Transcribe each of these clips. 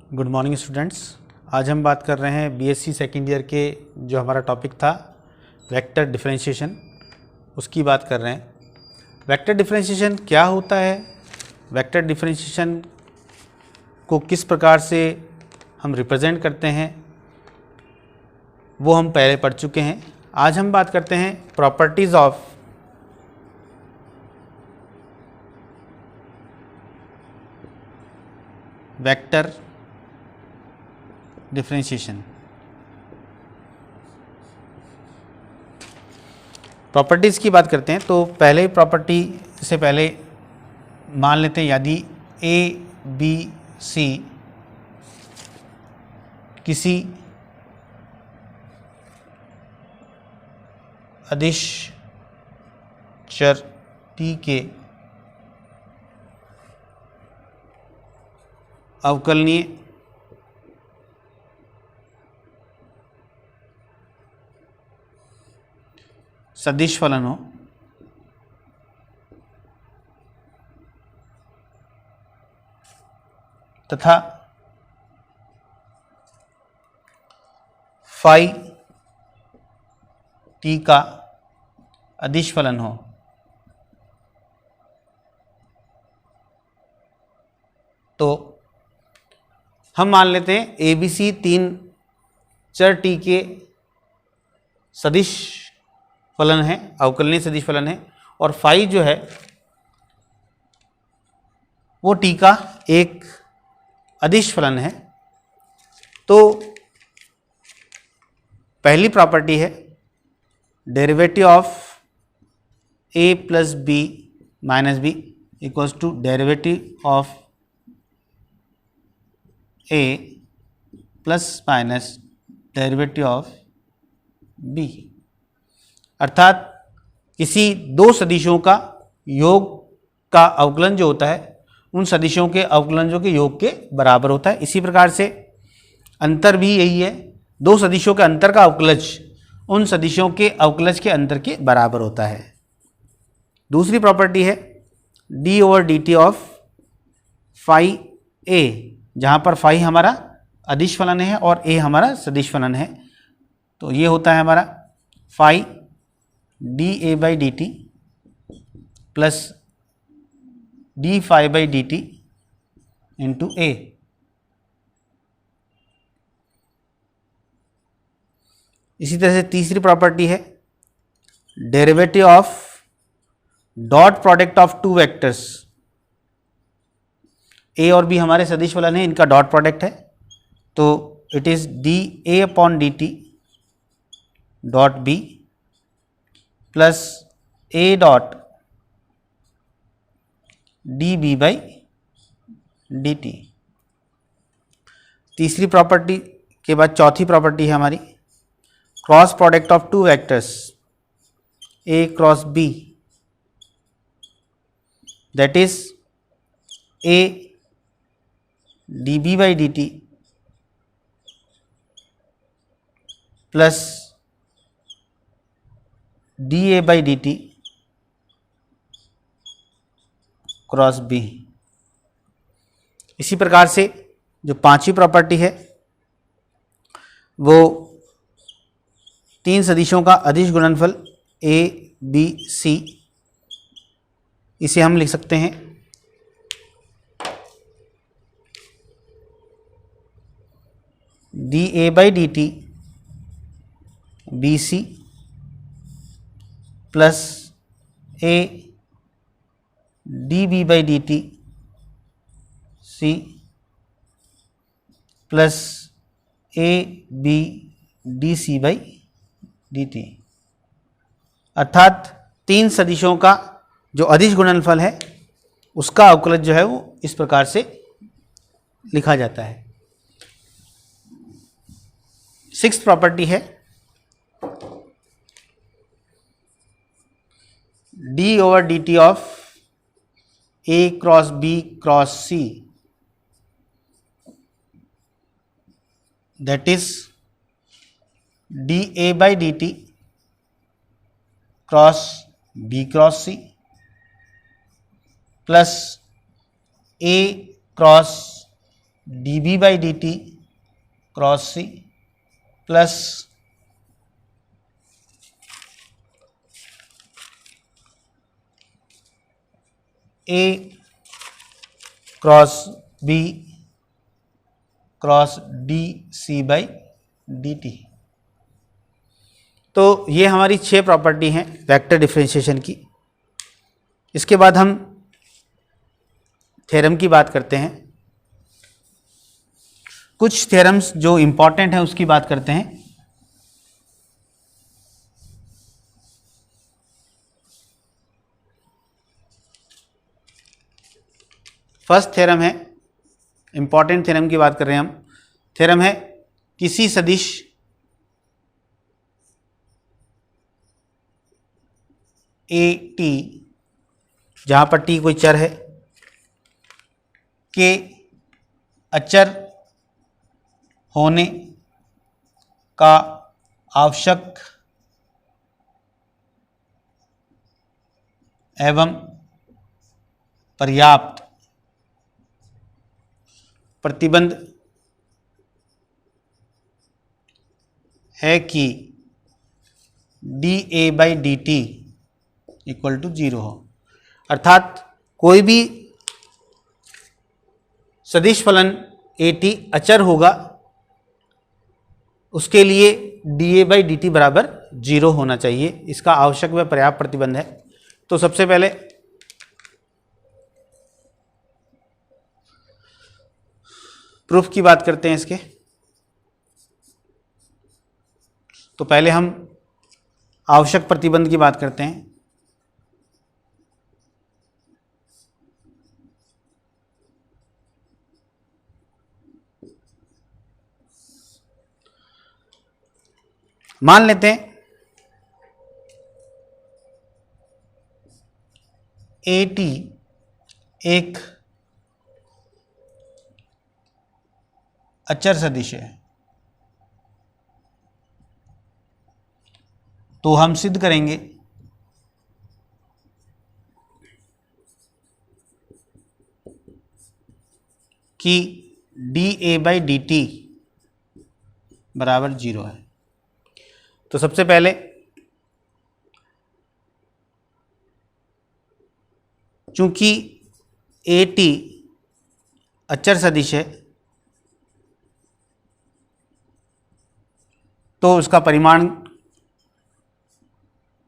Good morning students. आज हम बात कर रहे हैं बीएससी सेकेंड ईयर के जो हमारा टॉपिक था वेक्टर डिफरेंशिएशन, उसकी बात कर रहे हैं। वेक्टर डिफरेंशिएशन क्या होता है, वेक्टर डिफरेंशिएशन को किस प्रकार से हम रिप्रेजेंट करते हैं, वो हम पहले पढ़ चुके हैं। आज हम बात करते हैं properties of vector differentiation. Properties की बात करते हैं तो पहले प्रॉपर्टी से पहले मान लेते हैं यदि ए बी सी किसी अदिश चर टी के अवकलनीय सदिश फलन हो तथा फाई टी का अदिश फलन हो, तो हम मान लेते हैं ए बी सी तीन चर टी के सदिश फलन है, अवकलनीय सदिश फलन है, और फाई जो है वो टी का एक अदिश फलन है। तो पहली प्रॉपर्टी है derivative of A plus B minus B equals to derivative of A plus minus derivative of B, अर्थात किसी दो सदिशों का योग का अवकलन जो होता है उन सदिशों के अवकलनों के योग के बराबर होता है। इसी प्रकार से अंतर भी यही है, दो सदिशों के अंतर का अवकलज उन सदिशों के अवकलज के अंतर के बराबर होता है। दूसरी प्रॉपर्टी है D over D T of phi A, जहाँ पर फाई हमारा अदिश फलन है और ए हमारा सदिश फलन है, तो ये होता है हमारा phi D A by D T plus D phi by D T into A. इसी तरह से तीसरी प्रॉपर्टी है derivative of dot product of two vectors, A और बी हमारे सदिश फलन है, इनका डॉट प्रोडक्ट है, तो it is D A upon D T dot B plus A dot D B by D T. तीसरी प्रॉपर्टी के बाद चौथी प्रॉपर्टी है हमारी cross product of two vectors A cross B, that is A D B by D T plus D A by D T cross B. इसी प्रकार से जो पांचवी प्रॉपर्टी है वो तीन सदिशों का अदिश गुणनफल ए बी सी, इसे हम लिख सकते हैं D A by D T B C plus A D B by D T C plus A B D C by D T, अर्थात तीन सदिशों का जो अदिश गुणनफल है उसका अवकलज जो है वो इस प्रकार से लिखा जाता है। सिक्स्थ प्रॉपर्टी है D over D T of A cross B cross C, that is D A by D T cross B cross C plus A cross D by D T cross C plus A cross B cross D C by D T. तो ये हमारी 6 property हैं vector differentiation की। इसके बाद हम theorem की बात करते हैं। कुछ थ्योरम्स जो इम्पॉर्टेंट हैं उसकी बात करते हैं। फर्स्ट थ्योरम है, इम्पॉर्टेंट थ्योरम की बात कर रहे हैं हम। थ्योरम है किसी सदिश ए टी, जहाँ पर टी कोई चर है, के अचर होने का आवश्यक एवं पर्याप्त प्रतिबंध है कि D A by D T equal to 0 हो। अर्थात कोई भी सदिश फलन ए टी अचर होगा, उसके लिए D A by D T बराबर 0 होना चाहिए। इसका आवश्यक व पर्याप्त प्रतिबंध है। तो सबसे पहले प्रूफ की बात करते हैं इसके। तो पहले हम आवश्यक प्रतिबंध की बात करते हैं। मान लेते हैं ए टी एक अचर सदिश है, तो हम सिद्ध करेंगे कि D A by D T बराबर 0 है। तो सबसे पहले चूंकि ए टी अचर सदिश है, तो उसका परिमाण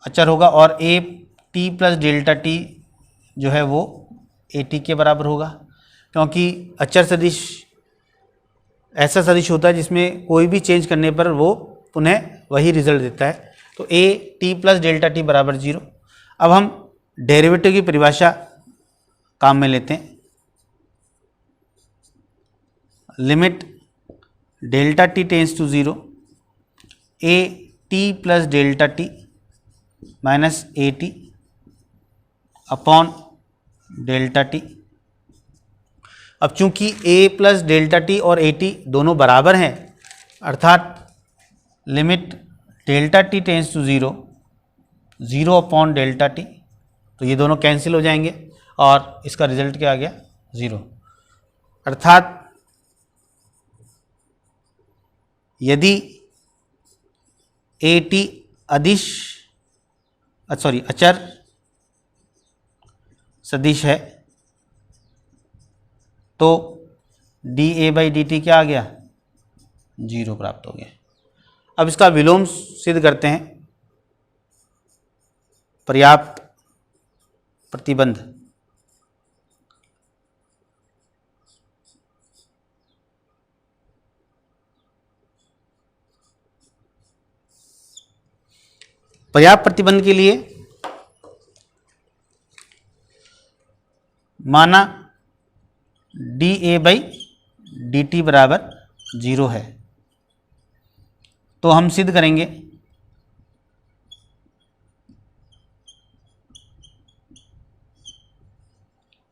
अचर होगा और ए टी प्लस डेल्टा टी जो है वो ए टी के बराबर होगा। क्योंकि अचर सदिश ऐसा सदिश होता है जिसमें कोई भी चेंज करने पर वो पुनः वही रिजल्ट देता है। तो ए टी प्लस डेल्टा टी बराबर 0। अब हम डेरिवेटिव की परिभाषा काम में लेते हैं। Limit delta T tends to 0, A T plus delta T minus A T upon delta T. अब चूंकि ए प्लस डेल्टा टी और ए टी दोनों बराबर हैं, अर्थात limit delta T tends to 0, 0 upon delta T, तो ये दोनों कैंसिल हो जाएंगे और इसका रिजल्ट क्या आ गया 0। अर्थात यदि ए टी अचर सदिश है तो D A by D T क्या आ गया 0 प्राप्त हो गया। अब इसका विलोम सिद्ध करते हैं। पर्याप्त प्रतिबंध, पर्याप्त प्रतिबंध के लिए माना D A by D T बराबर 0 है, तो हम सिद्ध करेंगे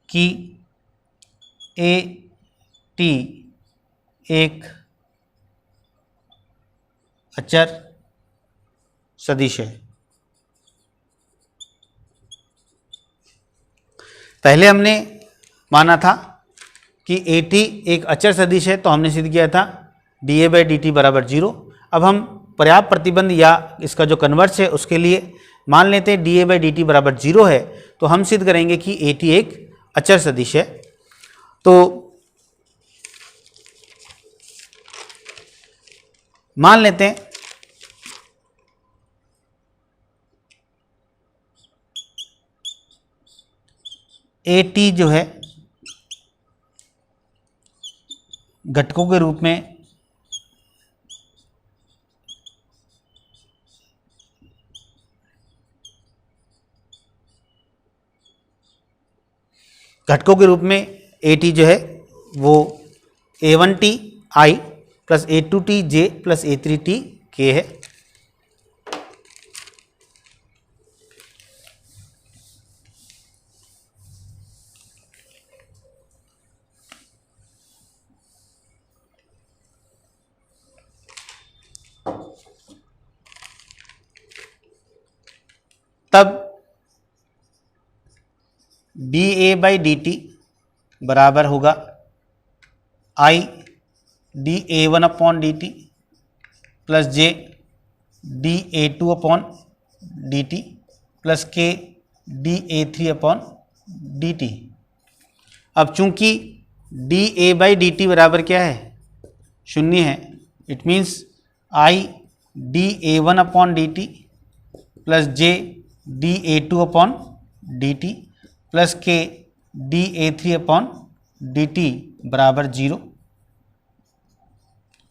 कि ए टी एक अचर सदिश है। पहले हमने माना था कि ए टी एक अचर सदिश है, तो हमने सिद्ध किया था D A by D T बराबर 0। अब हम पर्याप्त प्रतिबंध या इसका जो कन्वर्स है उसके लिए मान लेते हैं D A by D T बराबर 0 है, तो हम सिद्ध करेंगे कि ए टी एक अचर सदिश है। तो मान लेते हैं ए टी जो है घटकों के रूप में ए टी जो है वो A1T I plus A2T J plus A3T K है। तब D A by D T बराबर होगा I D A one upon D T plus J D A two upon D T plus K D A three upon D T. अब चूंकि D A by D T बराबर क्या है, 0 है, it means I D A one upon D T plus J D A two upon D T plus K D A three upon D T बराबर 0।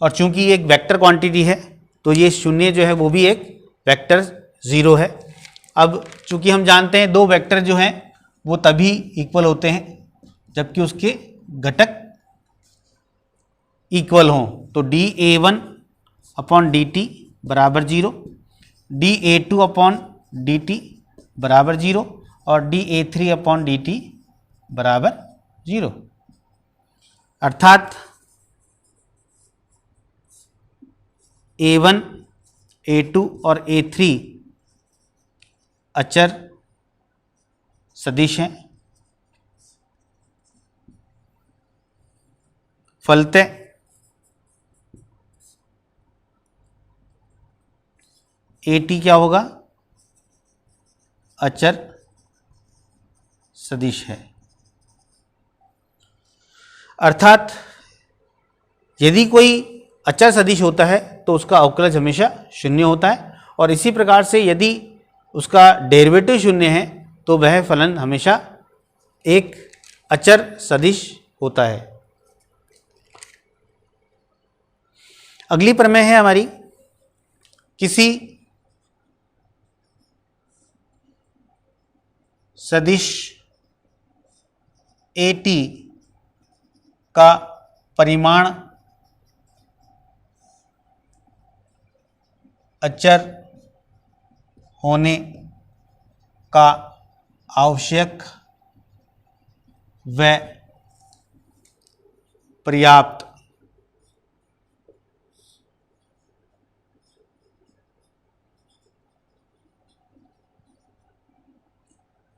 और चूंकि ये एक वेक्टर क्वांटिटी है तो ये 0 जो है वो भी एक वेक्टर 0 है। अब चूंकि हम जानते हैं दो वेक्टर जो हैं वो तभी इक्वल होते हैं जबकि उसके घटक इक्वल हों, तो D A one upon D T बराबर 0, D A two upon D T बराबर 0 और D A three upon D T बराबर 0। अर्थात A1, A2 और A3 अचर सदिश हैं। फलतः AT क्या होगा, अचर सदिश है। अर्थात यदि कोई अचर सदिश होता है तो उसका अवकलज हमेशा 0 होता है, और इसी प्रकार से यदि उसका डेरिवेटिव 0 है तो वह फलन हमेशा एक अचर सदिश होता है। अगली प्रमेय है हमारी, किसी सदिश AT का परिमाण अचर होने का आवश्यक व पर्याप्त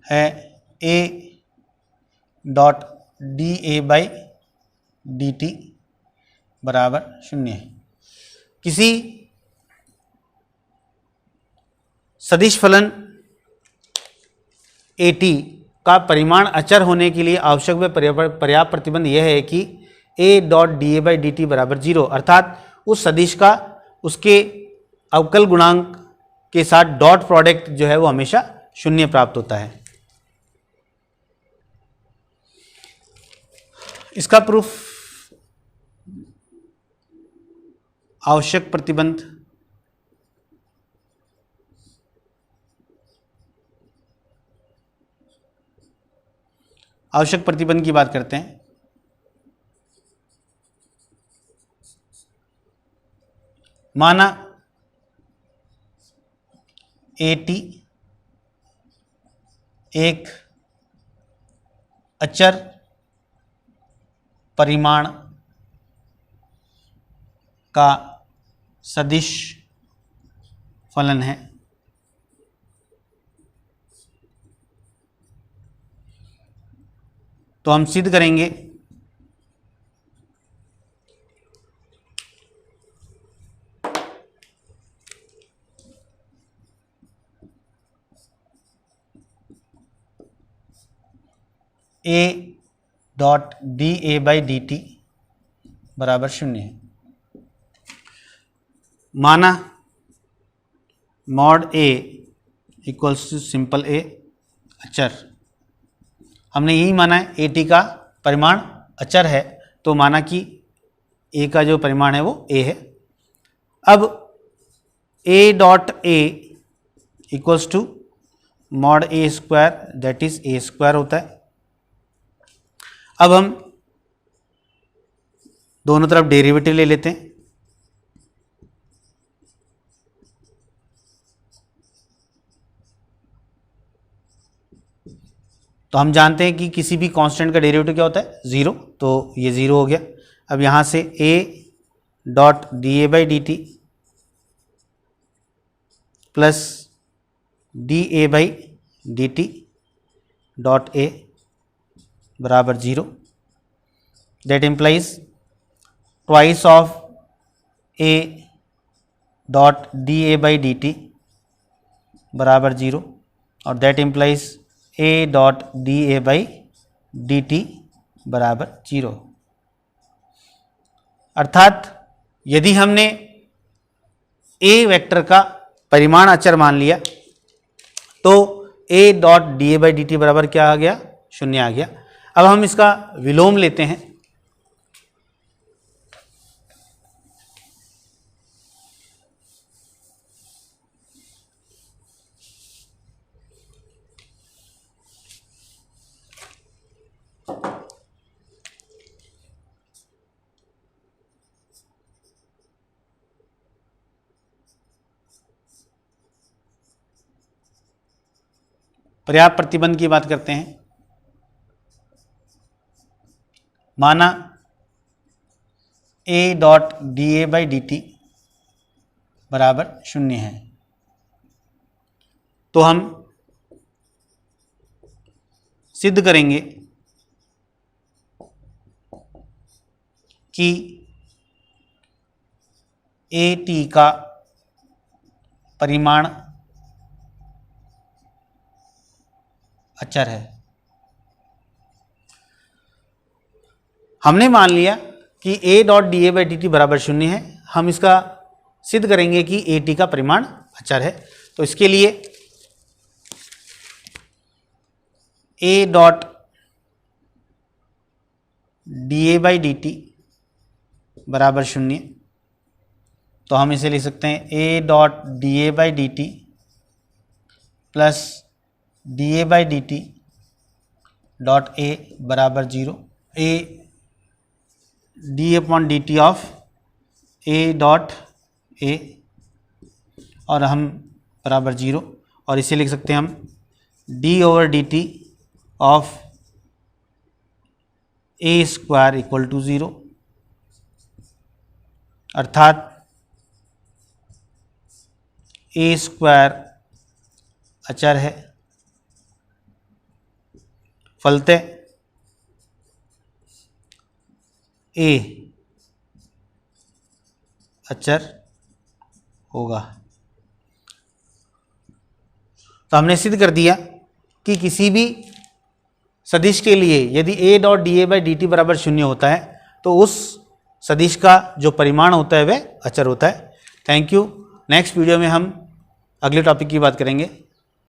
है A dot D A by D T बराबर 0 है। किसी सदिश फलन AT का परिमाण अचर होने के लिए आवश्यक व पर्याप्त प्रतिबंध यह है कि A dot D A by D T बराबर 0, अर्थात उस सदिश का उसके अवकल गुणांक के साथ डॉट प्रोडक्ट जो है वो हमेशा 0 प्राप्त होता है। इसका प्रूफ आवश्यक प्रतिबंध की बात करते हैं। माना AT एक अचर परिमाण का सदिश फलन है, तो हम सिद्ध करेंगे A dot D A by D T बराबर 0 है। माना mod A equals to simple A अचर, हमने यही माना है ए टी का परिमाण अचर है, तो माना कि ए का जो परिमाण है वो ए है। अब A dot A equals to mod A square that is A square होता है। अब हम दोनों तरफ डेरिवेटिव ले लेते हैं। तो हम जानते हैं कि किसी भी कांस्टेंट का डेरिवेटिव क्या होता है, 0, तो ये 0 हो गया। अब यहाँ से a dot D A by D T plus D A by D T dot A बराबर 0, that implies twice of a dot D A by D T बराबर 0, और that implies a dot D A by D T बराबर 0। अर्थात यदि हमने a vector का परिमाण अचर मान लिया तो a dot D A by D T बराबर क्या आ गया, 0 आ गया। अब हम इसका विलोम लेते हैं। पर्याप्त प्रतिबंध की बात करते हैं। माना a dot D A by D T बराबर 0 है, तो हम सिद्ध करेंगे कि ए टी का परिमाण अचर है। हमने मान लिया कि a dot D A by D T बराबर 0 है, हम इसका सिद्ध करेंगे कि ए टी का परिमाण अचर है। तो इसके लिए a dot D A by D T बराबर 0, तो हम इसे लिख सकते हैं a dot D A by D T plus D A by D T dot A बराबर 0, a D upon D T of a dot a, और हम बराबर 0, और इसे लिख सकते हैं हम d over D T of a square equal to 0। अर्थात a स्क्वायर अचर है, फलतः a अचर होगा। तो हमने सिद्ध कर दिया कि किसी भी सदिश के लिए यदि a dot D A by D T बराबर 0 होता है तो उस सदिश का जो परिमाण होता है वह अचर होता है। Thank you. नेक्स्ट वीडियो में हम अगले टॉपिक की बात करेंगे।